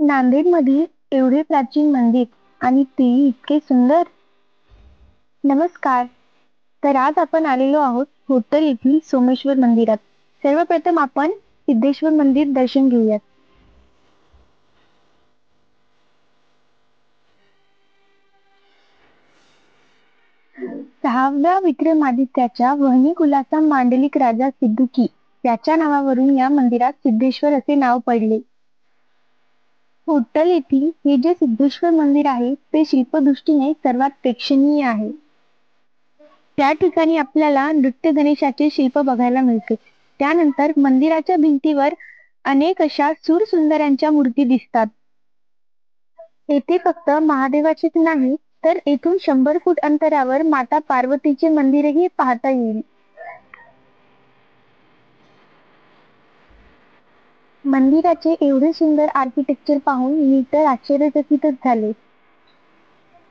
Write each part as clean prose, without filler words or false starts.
नांदेडमधील एवढे प्राचीन मंदिर आणि ते इतके सुंदर. नमस्कार. तर आज आपण आलेलो आहोत होट्टल येथील सोमेश्वर मंदिरात. सर्वप्रथम आपण सिद्धेश्वर मंदिर दर्शन घेऊयात. 6व्या विक्रमादित्याच्या वहनी कुलाचा मांडलिक राजा सिद्दीकी याच्या नावावरून या मंदिरात सिद्धेश्वर असे नाव पडले. होट्टल येथील हे जे सिद्धेश्वर मंदिर आहे ते शिल्पदृष्टीने सर्वात प्रेक्षणीय आहे. त्या ठिकाणी आपल्याला नृत्य गणेशाचे शिल्प बघायला मिळते. त्यानंतर मंदिराच्या भिंतीवर अनेक अशा सूरसुंदरांच्या मूर्ती दिसतात. येथे फक्त महादेवाचेच नाही तर येथून 100 फूट अंतरावर माता पार्वतीचे मंदिरही पाहता येईल. मंदिराचे एवढे सुंदर आर्किटेक्चर पाहून मी तर आश्चर्यचकितच झाले.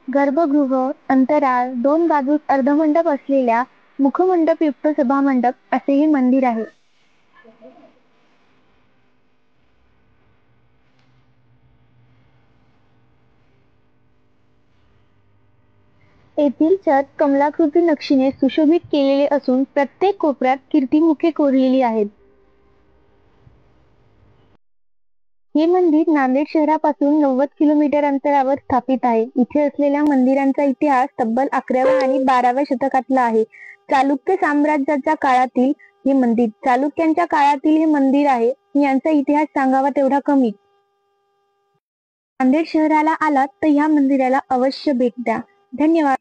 गर्भगृह, अंतराळ, 2 बाजूस अर्धमंडप असलेल्या मुखमंडपयुक्त सभामंडप असे हे मंदिर आहे. येथील छत कमलाकृती नक्षीने सुशोभित केलेले असून प्रत्येक कोपऱ्यात कीर्तिमुखे कोरलेली आहेत. हे मंदिर नांदेड शहरापासून 90 किलोमीटर अंतरावर स्थापित आहे. इथे असलेल्या मंदिरांचा इतिहास तब्बल 11व्या आणि 12व्या शतकातला आहे. चालुक्य साम्राज्याच्या काळातील हे मंदिर चालुक्यांच्या काळातील हे मंदिर आहे. यांचा इतिहास सांगावा तेवढा कमी. नांदेड शहराला आलात तर ह्या मंदिराला अवश्य भेट द्या. धन्यवाद.